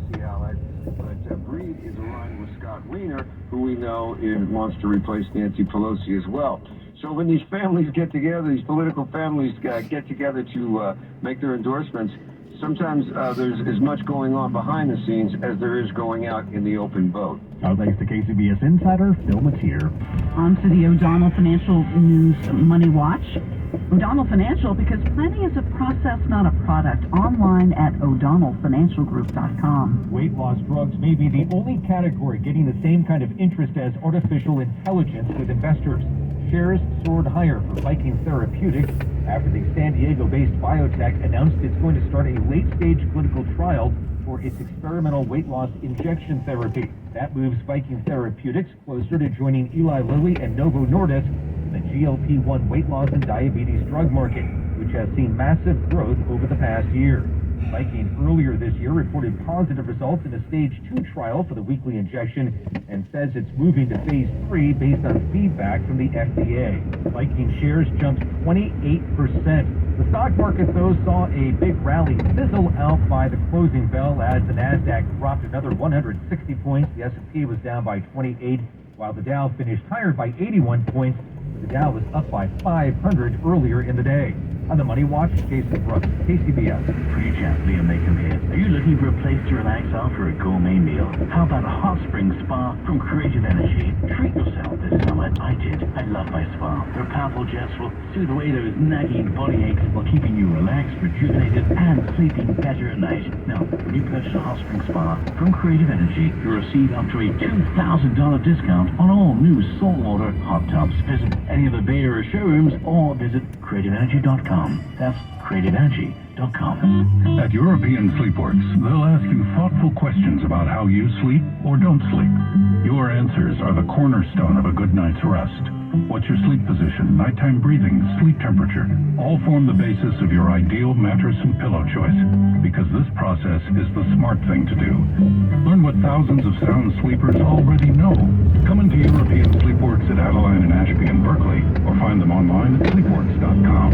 Pelosi ally, but Breed is aligned with Scott Wiener, who we know wants to replace Nancy Pelosi as well. So when these families get together, these political families get together to make their endorsements, sometimes there's as much going on behind the scenes as there is going out in the open vote. Our thanks to KCBS insider Phil Matier. On to the O'Donnell Financial News Money Watch. O'Donnell Financial, because planning is a process, not a product. Online at o'donnellfinancialgroup.com. Weight loss drugs may be the only category getting the same kind of interest as artificial intelligence with investors. Shares soared higher for Viking Therapeutics after the San Diego-based biotech announced it's going to start a late-stage clinical trial for its experimental weight loss injection therapy. That moves Viking Therapeutics closer to joining Eli Lilly and Novo Nordisk in the GLP-1 weight loss and diabetes drug market, which has seen massive growth over the past year. Viking earlier this year reported positive results in a stage 2 trial for the weekly injection and says it's moving to phase 3 based on feedback from the FDA. Viking shares jumped 28%. The stock market, though, saw a big rally fizzle out by the closing bell as the Nasdaq dropped another 160 points. The S&P was down by 28, while the Dow finished higher by 81 points. The Dow was up by 500 earlier in the day. On the Money Watch, Jason Brooks, KCBS. Pretty chap, Liam Macomb here. Are you looking for a place to relax after a gourmet meal? How about a hot spring spa from Creative Energy? Treat yourself this summer. I did. I love my spa. Their powerful jets will soothe away those nagging body aches while keeping you relaxed, rejuvenated, and sleeping better at night. Now, when you purchase a hot spring spa from Creative Energy, you'll receive up to a $2,000 discount on all new saltwater hot tubs. Visit any of the Bay Area showrooms or visit creativeenergy.com. That's creativeenergy.com. At European Sleepworks, they'll ask you thoughtful questions about how you sleep or don't sleep. Your answers are the cornerstone of a good night's rest. What's your sleep position, nighttime breathing, sleep temperature? All form the basis of your ideal mattress and pillow choice, because this process is the smart thing to do. Learn what thousands of sound sleepers already know. Come into European Sleepworks at Adeline and Ashby in Berkeley, or find them online at sleepworks.com.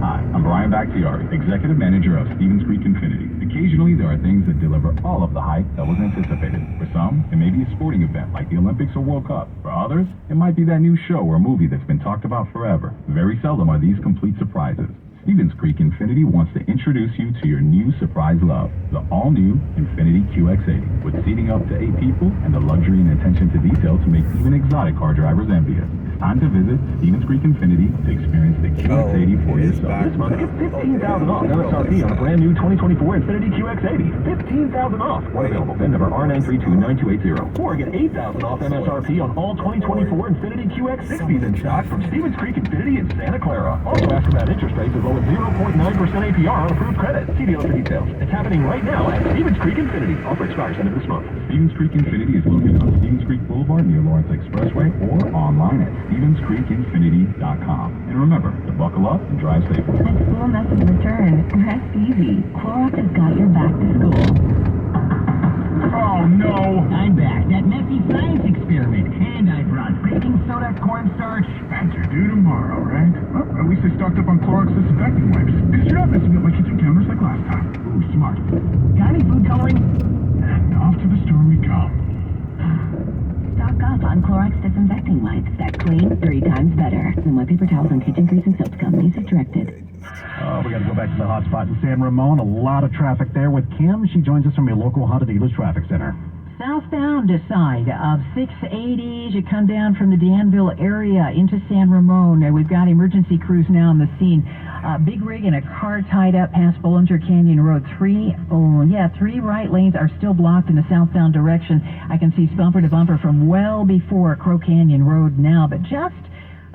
Hi, I'm Brian Bakhtiari, Executive Manager of Stevens Creek Infinity. Occasionally, there are things that deliver all of the hype that was anticipated. For some, it may be a sporting event like the Olympics or World Cup. For others, it might be that new show or movie that's been talked about forever. Very seldom are these complete surprises. Stevens Creek Infinity wants to introduce you to your new surprise love, the all-new Infinity QX80, with seating up to 8 people and the luxury and attention to detail to make even exotic car drivers envious. It's time to visit Stevens Creek Infinity to experience the QX80 for yourself. This month, get $15,000 off MSRP on a brand new 2024 Infinity QX80. $15,000 off. One available. VIN number R9329280. Or get $8,000 off MSRP on all 2024 Infinity QX60s in stock from Stevens Creek Infinity in Santa Clara. Also ask about interest rates as low as 0.9% APR on approved credit. See dealer for details. It's happening right now at Stevens Creek Infinity. Offer expires end of this month. Stevens Creek Infinity is located on Stevens Creek Boulevard near Lawrence Expressway or online at StevensCreekInfinity.com. And remember to buckle up and drive safely. When school messes return, rest easy. Clorox has got your back to school. Oh no! I'm back. That messy science experiment. And I brought baking soda, cornstarch. That's due tomorrow, right? Well, at least I stocked up on Clorox disinfecting wipes. Because you're not messing up my kitchen counters like last time. Ooh, smart. Got any food coloring? And off to the store we go. Stock up on Clorox disinfecting wipes that clean 3 times better than wet paper towels and kitchen grease and soaps companies have directed. We got to go back to the hot spot in San Ramon. A lot of traffic there with Kim. She joins us from your local Honda Dealers Traffic Center. Southbound side of 680 as you come down from the Danville area into San Ramon. We've got emergency crews now on the scene. Big rig and a car tied up past Bollinger Canyon Road. 3 right lanes are still blocked in the southbound direction. I can see bumper to bumper from well before Crow Canyon Road now, but just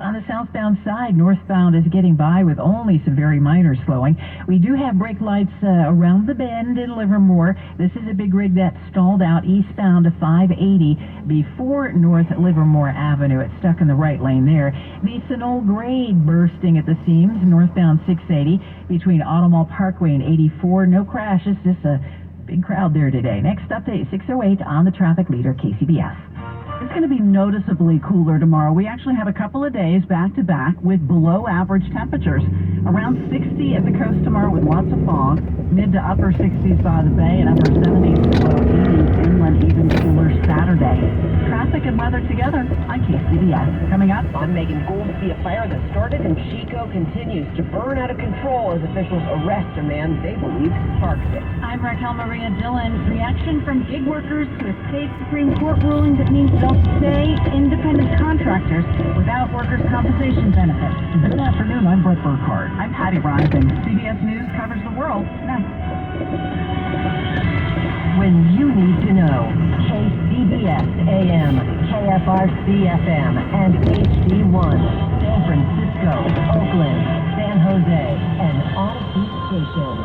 on the southbound side, northbound is getting by with only some very minor slowing. We do have brake lights around the bend in Livermore. This is a big rig that stalled out eastbound to 580 before North Livermore Avenue. It's stuck in the right lane there. The Sonol grade bursting at the seams, northbound 680 between Automall Parkway and 84. No crashes, just a big crowd there today. Next update, 6:08 on the traffic leader, KCBS. It's going to be noticeably cooler tomorrow. We actually have a couple of days back-to-back with below-average temperatures. Around 60 at the coast tomorrow with lots of fog. Mid to upper 60s by the bay and upper 70s to low 80s inland, even cooler Saturday. Traffic and weather together on KCBS. Coming up, I'm Megan Goolsby. A fire that started in Chico continues to burn out of control as officials arrest a man they believe sparked it. I'm Raquel Maria Dillon. Reaction from gig workers to a state Supreme Court ruling that means they'll stay independent contractors without workers' compensation benefits. Good afternoon, I'm Brett Burkhardt. I'm Patty Rising. CBS News covers the world next. When you need to know, KCBS AM, KFRC FM, and HD1, San Francisco, Oakland, San Jose, and all Heat stations.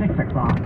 6 o'clock.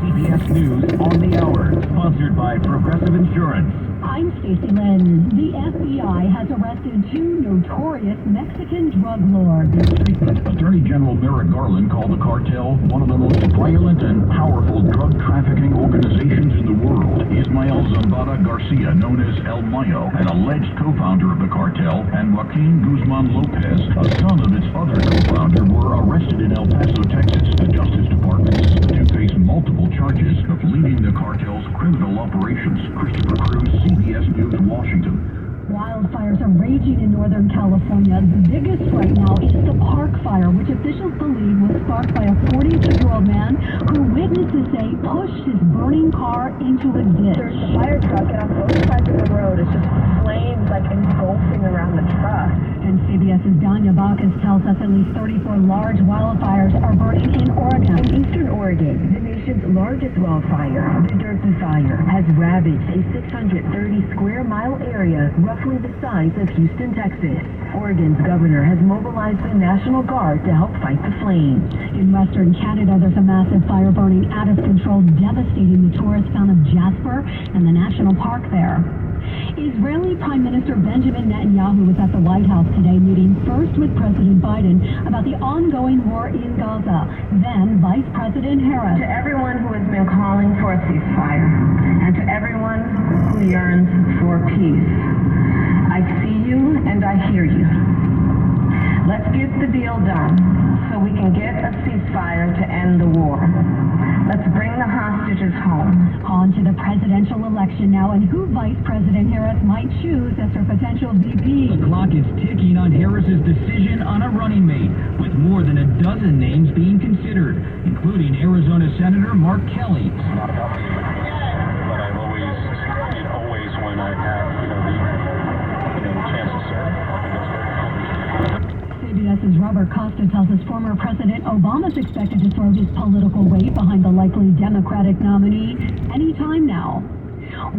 CBS News on the Hour, sponsored by Progressive Insurance. I'm Stacey Lynn. The FBI has arrested 2 notorious Mexican drug lords. Attorney General Merrick Garland called the cartel one of the most violent and powerful drug trafficking organizations in the world. Ismael Zambada Garcia, known as El Mayo, an alleged co-founder of the cartel, and Joaquin Guzman Lopez, a son of its other co-founder, were arrested in El Paso, Texas. The Justice Department says the two face multiple charges of leading the cartel's criminal operations. Christopher Cruz, CBS News, Washington. Wildfires are raging in Northern California. The biggest right now is the Park Fire, which officials believe was sparked by a 42-year-old man who witnesses say pushed his burning car into a ditch. There's a fire truck, and on both sides of the road, it's just flames like engulfing around the truck. And CBS's Danya Bacchus tells us at least 34 large wildfires are burning in Oregon. In eastern Oregon, the nation's largest wildfire, the Derby Fire, has ravaged a 630-square-mile area roughly the size of Houston, Texas. Oregon's governor has mobilized the National Guard to help fight the flames. In western Canada, there's a massive fire burning out of control, devastating the tourist town of Jasper and the national park there. Israeli Prime Minister Benjamin Netanyahu was at the White House today, meeting first with President Biden about the ongoing war in Gaza, then Vice President Harris. To everyone who has been calling for a ceasefire, and to everyone who yearns for peace, I see you and I hear you. Let's get the deal done so we can get a ceasefire to end the war. Let's bring the hostages home. On to the presidential election now, and who Vice President Harris might choose as her potential VP. The clock is ticking on Harris's decision on a running mate, with more than a dozen names being considered, including Arizona Senator Mark Kelly. It's not about me, but I've always when I've had, the chance to serve, I think it's very accomplishing. CBS's Robert Costa tells us former President Obama is expected to throw his political weight behind the likely Democratic nominee anytime now.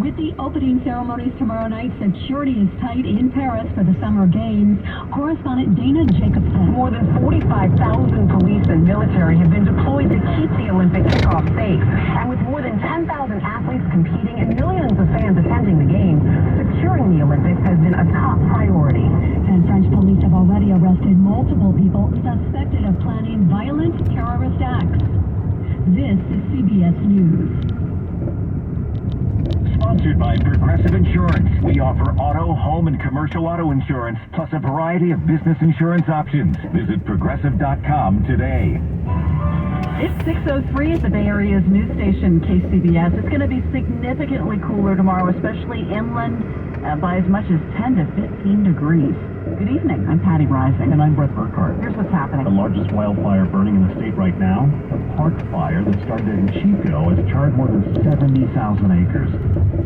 With the opening ceremonies tomorrow night, security is tight in Paris for the Summer Games. Correspondent Dana Jacobson. More than 45,000 police and military have been deployed to keep the Olympic kickoff safe. And with more than 10,000 athletes competing and millions of fans attending the Games, securing the Olympics has been a top priority. And French police have already arrested multiple people suspected of planning violent terrorist acts. This is CBS News. Sponsored by Progressive Insurance. We offer auto, home, and commercial auto insurance, plus a variety of business insurance options. Visit Progressive.com today. It's 6:03 at the Bay Area's news station, KCBS. It's going to be significantly cooler tomorrow, especially inland, by as much as 10 to 15 degrees. Good evening. I'm Patty Rising. And I'm Brett Burkhardt. Here's what's happening. The largest wildfire burning in the state right now, the Park Fire that started in Chico, has charred more than 70,000 acres.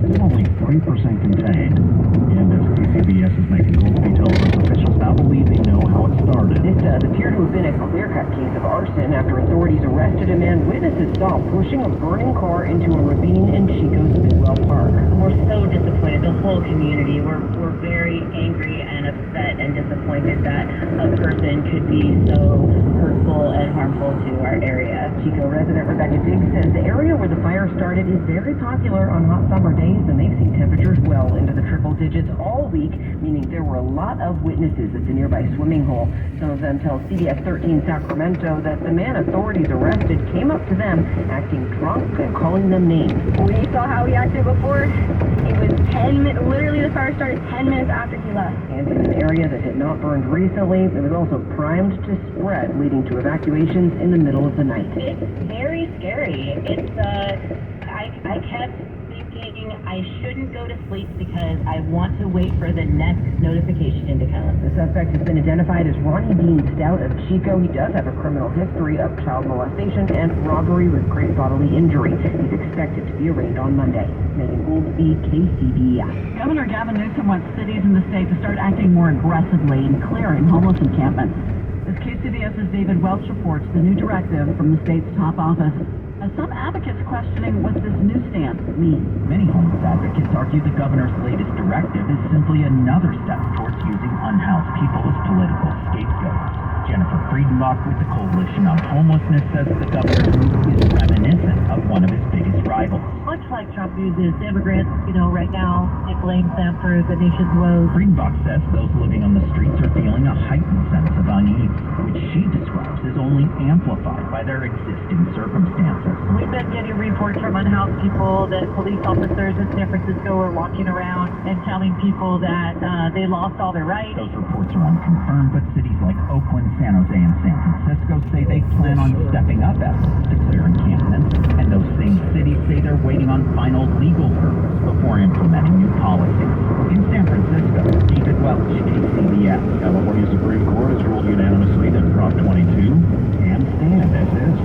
Still only 3% contained. And as KCBS is making gold details, officials now believe they know how it started. This does appear to have been a clear-cut case of arson after authorities arrested a man witnesses saw pushing a burning car into a ravine in Chico's Bidwell Park. We're so disappointed. The whole community, we're very angry and upset and disappointed that a person could be so hurtful and harmful to our area. Chico resident Rebecca Diggs says the area where the fire started is very popular on hot summer days, and they've seen temperatures well into the triple digits all week, meaning there were a lot of witnesses at the nearby swimming hole. Some of them tell CBS 13 Sacramento that the man authorities arrested came up to them acting drunk and calling them names. We saw how he acted before. It was 10 minutes, literally the fire started 10 minutes after he left. And in an area that had not burned recently, it was also primed to spread, leading to evacuations in the middle of the night. It's very scary. I kept thinking I shouldn't go to sleep because I want to wait for the next notification to come. The suspect has been identified as Ronnie Dean Stout of Chico. He does have a criminal history of child molestation and robbery with great bodily injury. He's expected to be arraigned on Monday. Megan Goolsby, KCBS. Governor Gavin Newsom wants cities in the state to start acting more aggressively in clearing homeless encampments. As KCBS's David Welch reports, the new directive from the state's top office has some advocates questioning what this new stance means. Many homeless advocates argue the governor's latest directive is simply another step towards using unhoused people as political scapegoats. Jennifer Friedenbach with the Coalition on Homelessness says the governor's move is reminiscent of one of his biggest rivals. Much like Trump uses immigrants, right now, it blames them for the nation's woes. Friedenbach says those living on the streets are feeling a heightened sense of unease, which she describes as only amplified by their existing circumstances. We've been getting reports from unhoused people that police officers in San Francisco are walking around and telling people that they lost all their rights. Those reports are unconfirmed, but cities like Oakland, San Jose, and San Francisco say they plan on stepping up efforts to clear encampments, and those same cities say they're waiting on final legal hurdles before implementing new policies. In San Francisco, David Welch, KCBS. California Supreme Court has ruled unanimously that Prop 22 can stand as is.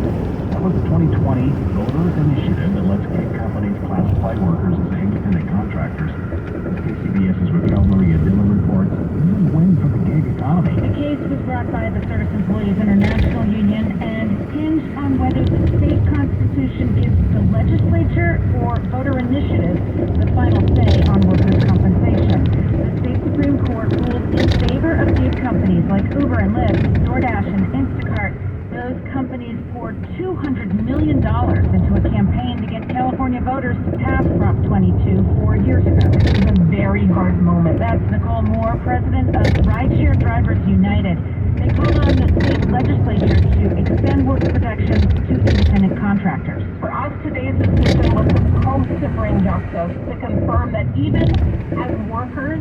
That was the 2020 voter initiative that lets gig companies classify workers as independent contractors. As KCBS's Raquel Maria Dillon reports, this is a win for the gig economy. The case was brought by the Service Employees International Union and hinged on whether the state constitution gives the legislature or voter initiative the final say on workers' compensation. The state Supreme Court ruled in favor of gig companies like Uber and Lyft, DoorDash and Instacart. Those companies poured $200 million into a campaign to get California voters to pass Prop 22 4 years ago. It was a very hard moment. That's Nicole Moore, president of Rideshare Drivers United. They called on the state legislature to extend work protections to independent contractors. For us, today's decision was supposed to bring justice, to confirm that even as workers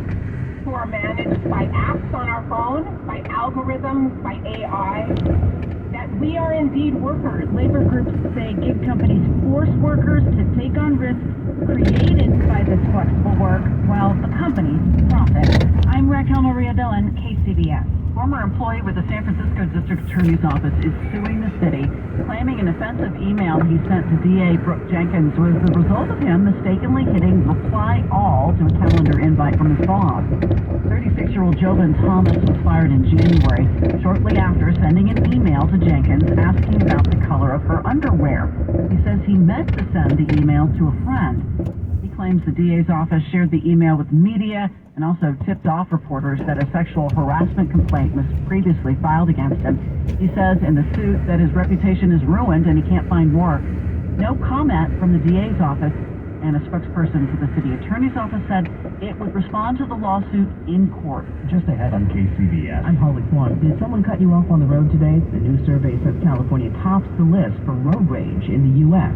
who are managed by apps on our phone, by algorithms, by AI, that we are indeed workers. Labor groups say gig companies force workers to take on risks created by this flexible work while the companies profit. I'm Raquel Maria Dillon, KCBS. Former employee with the San Francisco District Attorney's Office is suing the city, claiming an offensive email he sent to DA Brooke Jenkins was the result of him mistakenly hitting reply all to a calendar invite from his boss. 36-year-old Jovan Thomas was fired in January, shortly after sending an email to Jenkins asking about the color of her underwear. He says he meant to send the email to a friend. He claims the DA's office shared the email with media and also tipped off reporters that a sexual harassment complaint was previously filed against him. He says in the suit that his reputation is ruined and he can't find work. No comment from the DA's office, and a spokesperson for the city attorney's office said it would respond to the lawsuit in court. Just ahead on KCBS. I'm Holly Kwan. Did someone cut you off on the road today? The new survey says California tops the list for road rage in the U.S.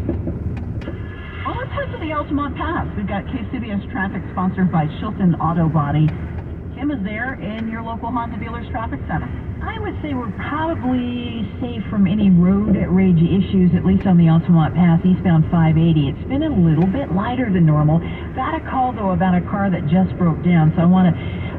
Well, let's head to the Altamont Pass. We've got KCBS traffic sponsored by Shilton Auto Body. Kim is there in your local Honda dealer's traffic center. I would say we're probably safe from any road rage issues, at least on the Altamont Pass, eastbound 580. It's been a little bit lighter than normal. Got a call, though, about a car that just broke down, so I want to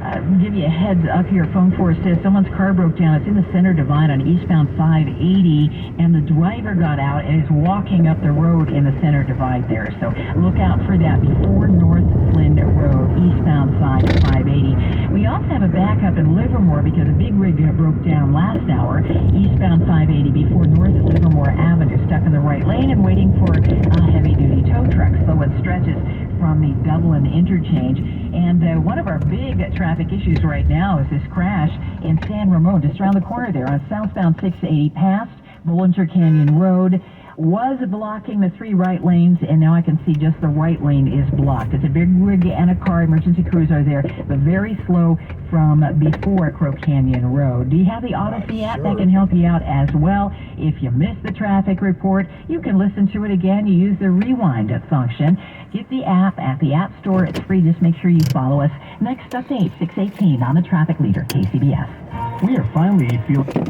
give you a heads up here. Phone 4 says someone's car broke down. It's in the center divide on eastbound 580, and the driver got out and is walking up the road in the center divide there. So look out for that before North Flynn Road, eastbound side of 580. We also have a backup in Livermore because a big rig broke down last hour, eastbound 580 before North Livermore Avenue, stuck in the right lane and waiting for a heavy-duty tow truck. So it stretches from the Dublin interchange. And one of our big traffic issues right now is this crash in San Ramon, just around the corner there on southbound 680 past Bollinger Canyon Road was blocking the 3 right lanes, and now I can see just the right lane is blocked. It's a big rig and a car. Emergency crews are there, but very slow from before Crow Canyon Road. Do you have the Odyssey app? That can help you out as well. If you missed the traffic report, you can listen to it again. You use the rewind function. Get the app at the App Store. It's free. Just make sure you follow us. Next update, 6:18 on the Traffic Leader, KCBS. We are finally feeling... You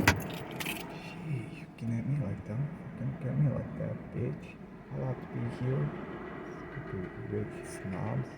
looking at me like that? Don't get me like that, bitch. I like to be here. Stupid rich snobs.